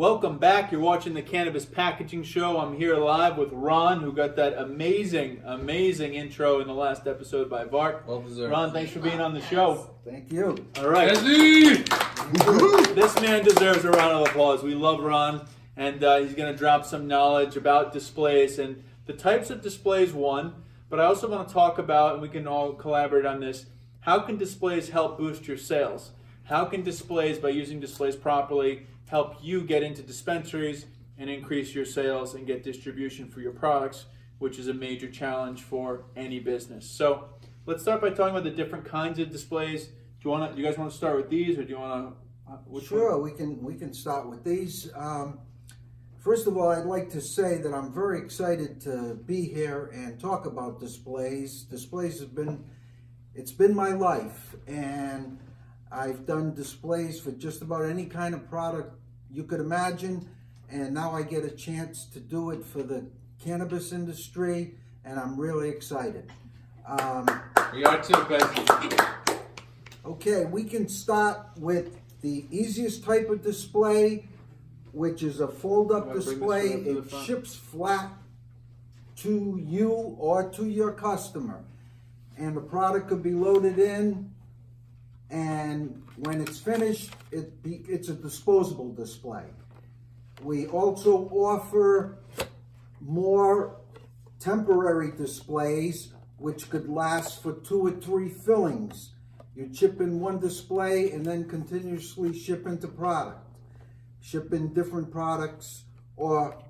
Welcome back. You're watching the Cannabis Packaging Show. I'm here live with Ron, who got that amazing intro in the last episode by Bart. Well deserved. Ron, thanks for being on the show. Thank you. All right. This man deserves a round of applause. We love Ron, and he's going to drop some knowledge about displays and the types of displays, one, but I also want to talk about, and we can all collaborate on this, how can displays help boost your sales? How can displays, by using displays properly, help you get into dispensaries and increase your sales and get distribution for your products, which is a major challenge for any business. So let's start by talking about the different kinds of displays. Do you guys want to start with these, or do you want to? Sure, we can start with these. First of all, I'd like to say that I'm very excited to be here and talk about displays. Displays it's been my life, and I've done displays for just about any kind of product you could imagine, and now I get a chance to do it for the cannabis industry, and I'm really excited. We are too, Bessie. Okay, we can start with the easiest type of display, which is a fold-up display. It ships flat to you or to your customer, and the product could be loaded in, and when it's finished, it's a disposable display. We also offer more temporary displays, which could last for 2 or 3 fillings. You chip in one display and then continuously ship into product. Ship in different products or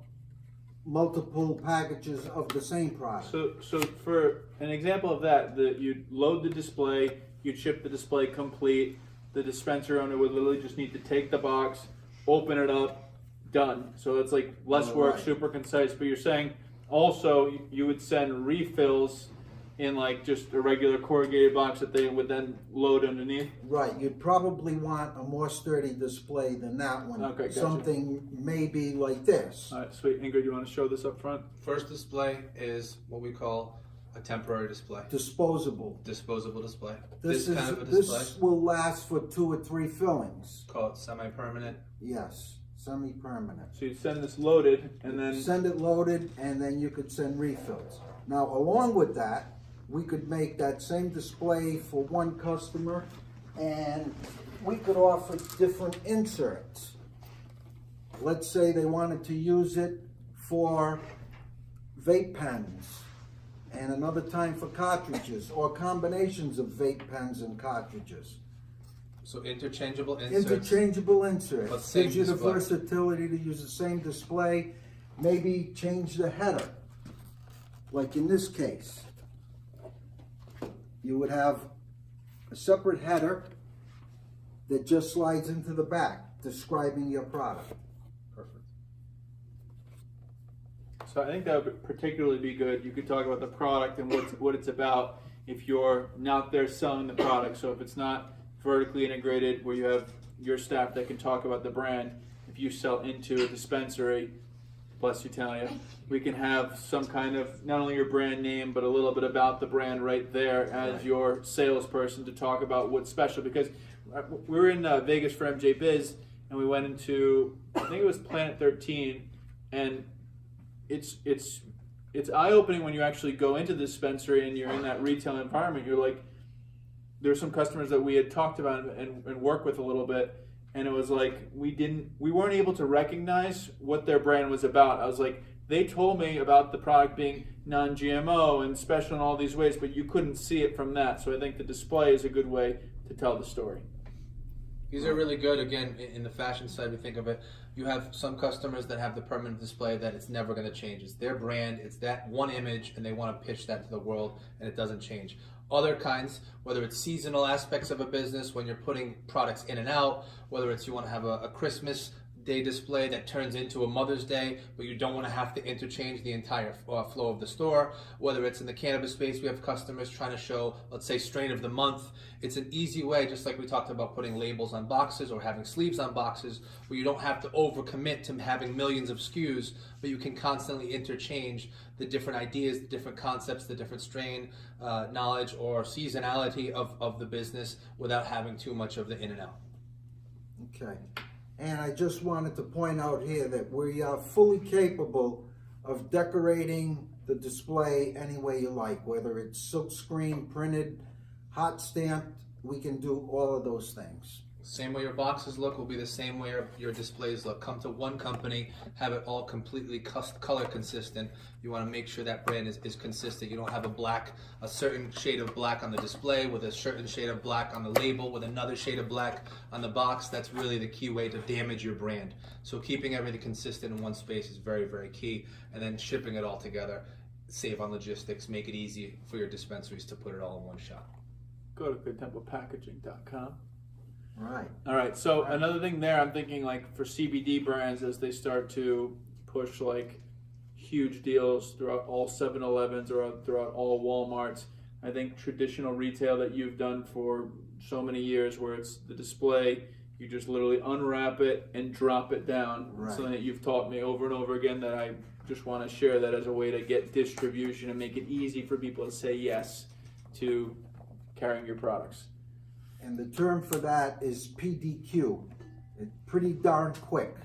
multiple packages of the same product. So for an example of that, you'd load the display, you'd ship the display complete. The dispenser owner would literally just need to take the box, open it up, done. So it's like less work, Right. super concise. But you're saying also you would send refills in like just a regular corrugated box that they would then load underneath? Right, you'd probably want a more sturdy display than that one. Okay, gotcha. Something maybe like this. All right, sweet. Ingrid, you want to show this up front? First display is what we call a temporary display. Disposable. Disposable display. This kind of a display, this will last for 2 or 3 fillings. call it semi-permanent. Yes, semi-permanent. So you'd send this loaded and then... Send it loaded, and then you could send refills. Now, along with that, we could make that same display for one customer, and we could offer different inserts. Let's say they wanted to use it for vape pens, and another time for cartridges, or combinations of vape pens and cartridges. So interchangeable inserts. Interchangeable insert. But same Gives you the display. versatility to use the same display. Maybe change the header. Like in this case, you would have a separate header that just slides into the back, describing your product. Perfect. So I think that would particularly be good. You could talk about the product and what it's about if you're out there selling the product. So if it's not vertically integrated where you have your staff that can talk about the brand, if you sell into a dispensary, bless you, Talia, we can have some kind of, not only your brand name, but a little bit about the brand right there as your salesperson to talk about what's special. Because we were in Vegas for MJ Biz, and we went into, I think it was Planet 13, and it's eye-opening when you actually go into the dispensary and you're in that retail environment. You're like, there's some customers that we had talked about and worked with a little bit, and it was like we weren't able to recognize what their brand was about. I was like, they told me about the product being non-GMO and special in all these ways, but you couldn't see it from that. So I think the display is a good way to tell the story. These are really good. Again, in the fashion side, we think of it. You have some customers that have the permanent display that it's never going to change. It's their brand. It's that one image, and they want to pitch that to the world, and it doesn't change. Other kinds, whether it's seasonal aspects of a business, when you're putting products in and out, whether it's you want to have a Christmas Day display that turns into a Mother's Day, but you don't want to have to interchange the entire flow of the store. Whether it's in the cannabis space, we have customers trying to show, let's say, strain of the month. It's an easy way, just like we talked about putting labels on boxes or having sleeves on boxes, where you don't have to overcommit to having millions of SKUs, but you can constantly interchange the different ideas, the different concepts, the different strain, knowledge, or seasonality of the business without having too much of the in and out. Okay. And I just wanted to point out here that we are fully capable of decorating the display any way you like, whether it's silk screen, printed, hot stamped, we can do all of those things. Same way your boxes look will be the same way your displays look. Come to one company, have it all completely color consistent. You want to make sure that brand is consistent. You don't have a certain shade of black on the display with a certain shade of black on the label with another shade of black on the box. That's really the key way to damage your brand. So keeping everything consistent in one space is very, very key. And then shipping it all together, save on logistics, make it easy for your dispensaries to put it all in one shop. Go to goodtemplepackaging.com. Right. All right. So another thing there, I'm thinking like for CBD brands as they start to push like huge deals throughout all 7-Elevens or throughout all Walmarts. I think traditional retail that you've done for so many years, where it's the display, you just literally unwrap it and drop it down. Right. Something that you've taught me over and over again that I just want to share that as a way to get distribution and make it easy for people to say yes to carrying your products. And the term for that is PDQ. It's pretty darn quick.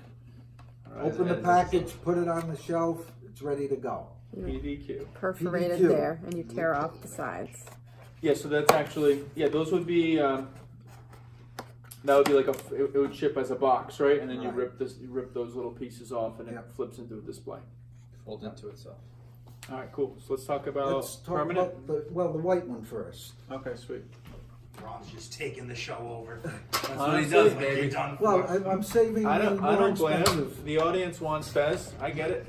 All right. Open the package, put it on the shelf, it's ready to go. PDQ. Perforated PDQ. there, and you tear off the sides. Yeah, so that's actually, those would be, that would be like it would ship as a box, right? And then you Right. rip those little pieces off and it Yep. flips into a display. Fold into itself. All right, cool. So let's talk about Let's talk permanent. about the white one first. Okay, sweet. Ron's just taking the show over. That's what he Honestly, does, When you're baby. done Well, for it. I'm saving I the don't more blame him. expensive. The audience wants Fez. I get it.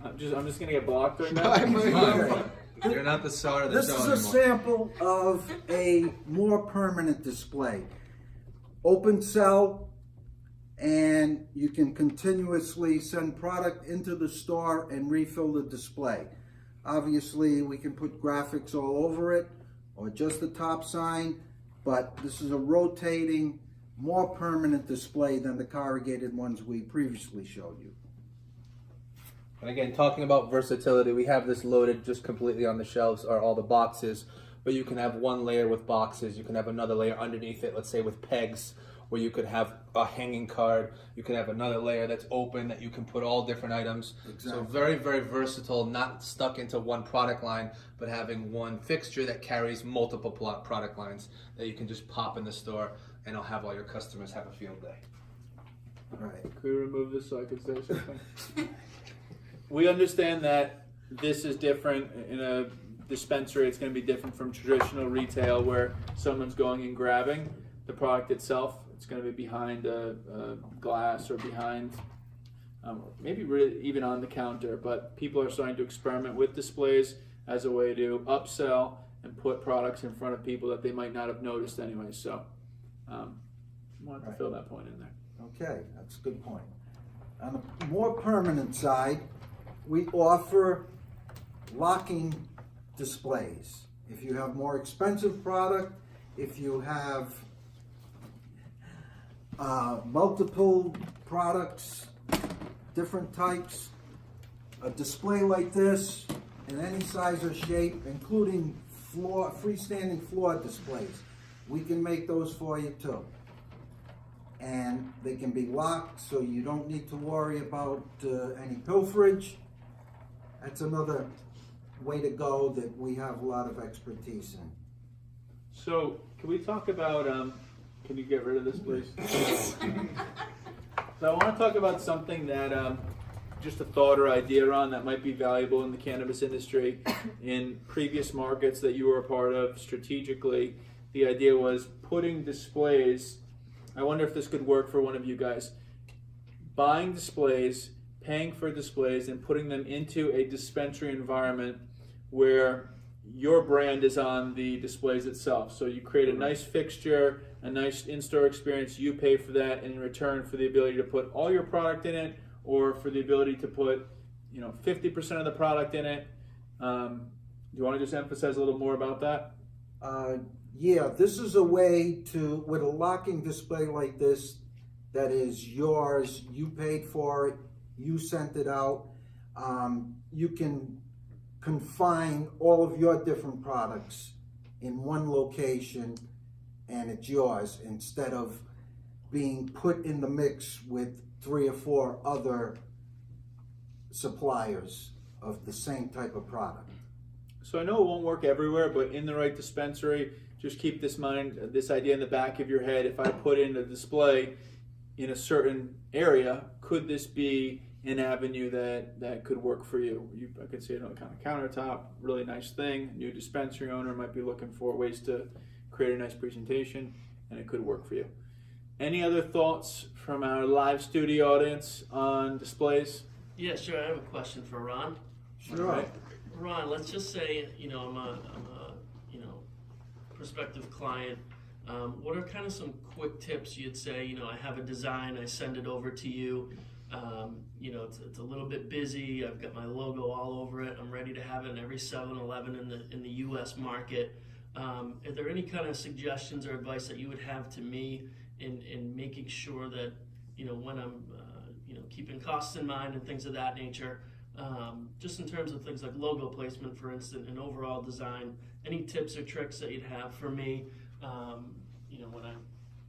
I'm just gonna get blocked right now. Okay. You're not the star of the This show is a anymore. sample of a more permanent display. Open cell, and you can continuously send product into the store and refill the display. Obviously, we can put graphics all over it or just the top sign, but this is a rotating, more permanent display than the corrugated ones we previously showed you. And again, talking about versatility, we have this loaded just completely on the shelves or all the boxes, but you can have one layer with boxes, you can have another layer underneath it, let's say with pegs, where you could have a hanging card, you can have another layer that's open that you can put all different items. Exactly. So very, very versatile, not stuck into one product line, but having one fixture that carries multiple product lines that you can just pop in the store and it'll have all your customers have a field day. Right. Could we remove this so I could say something? We understand that this is different in a dispensary. It's going to be different from traditional retail where someone's going and grabbing the product itself. It's going to be behind a glass or behind, maybe really even on the counter. But people are starting to experiment with displays as a way to upsell and put products in front of people that they might not have noticed anyway. So, wanted to fill that point in there. Okay, that's a good point. On the more permanent side, we offer locking displays. If you have more expensive product, if you have multiple products, different types, a display like this in any size or shape, including freestanding floor displays, we can make those for you too. And they can be locked, so you don't need to worry about any pilferage. That's another way to go that we have a lot of expertise in. So, can we talk about, can you get rid of this, please? So I want to talk about something that, just a thought or idea on that might be valuable in the cannabis industry. In previous markets that you were a part of strategically, the idea was putting displays, I wonder if this could work for one of you guys, buying displays, paying for displays, and putting them into a dispensary environment where your brand is on the displays itself. So you create a nice fixture, a nice in-store experience, you pay for that, and in return for the ability to put all your product in it, or for the ability to put 50% of the product in it. Do you want to just emphasize a little more about that? Yeah, this is a way to, with a locking display like this, that is yours, you paid for it, you sent it out, you can confine all of your different products in one location and it's yours, instead of being put in the mix with 3 or 4 other suppliers of the same type of product. So I know it won't work everywhere, but in the right dispensary, just keep this idea in the back of your head. If I put in a display in a certain area, could this be an avenue that could work for you? I could see it on a kind of countertop, really nice thing. New dispensary owner might be looking for ways to create a nice presentation, and it could work for you. Any other thoughts from our live studio audience on displays? Yeah, sure. I have a question for Ron. Sure. All right. Ron, let's just say, I'm a prospective client. What are kind of some quick tips you'd say? I have a design, I send it over to you. It's a little bit busy. I've got my logo all over it. I'm ready to have it in every 7-Eleven in the U.S. market. Are there any kind of suggestions or advice that you would have to me in making sure that when I'm keeping costs in mind and things of that nature, just in terms of things like logo placement, for instance, and overall design? Any tips or tricks that you'd have for me, when I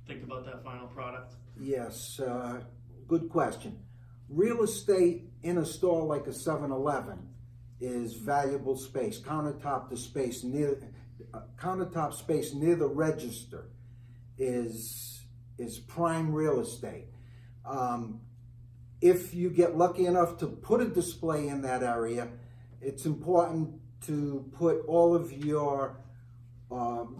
think about that final product? Yes, good question. Real estate in a store like a 7-Eleven is valuable space. Countertop space near the register is prime real estate. If you get lucky enough to put a display in that area, it's important to put all of your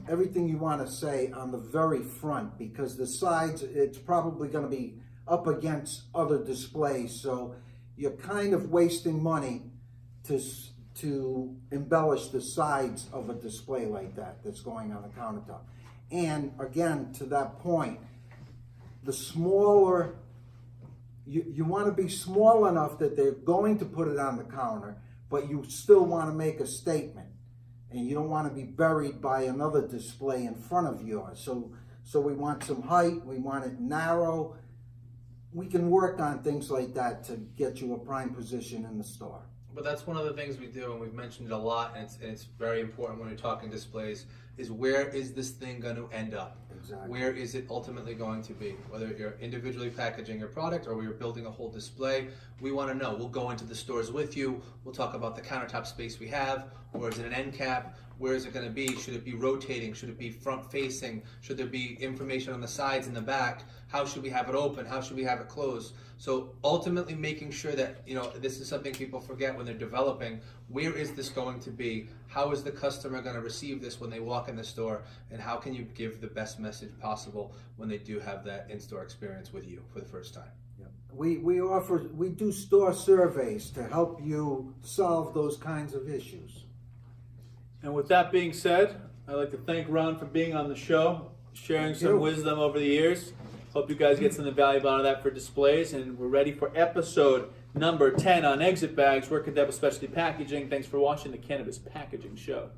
everything you want to say on the very front, because the sides, it's probably going to be up against other displays, so you're kind of wasting money to embellish the sides of a display like that's going on the countertop. And again, to that point, the smaller, you want to be small enough that they're going to put it on the counter, but you still want to make a statement, and you don't want to be buried by another display in front of yours. So we want some height, we want it narrow. We can work on things like that to get you a prime position in the store. But that's one of the things we do, and we've mentioned it a lot, and it's very important when you're talking displays, is where is this thing going to end up? Exactly. Where is it ultimately going to be? Whether you're individually packaging your product or you're building a whole display, we want to know. We'll go into the stores with you. We'll talk about the countertop space we have, or is it an end cap? Where is it going to be? Should it be rotating? Should it be front facing? Should there be information on the sides and the back? How should we have it open? How should we have it closed? So ultimately making sure that, this is something people forget when they're developing. Where is this going to be? How is the customer going to receive this when they walk in the store? And how can you give the best message possible when they do have that in-store experience with you for the first time? We do store surveys to help you solve those kinds of issues. And with that being said, I'd like to thank Ron for being on the show, sharing some wisdom over the years. Hope you guys get something valuable out of that for displays. And we're ready for episode number 10 on exit bags, working with specialty packaging. Thanks for watching the Cannabis Packaging Show.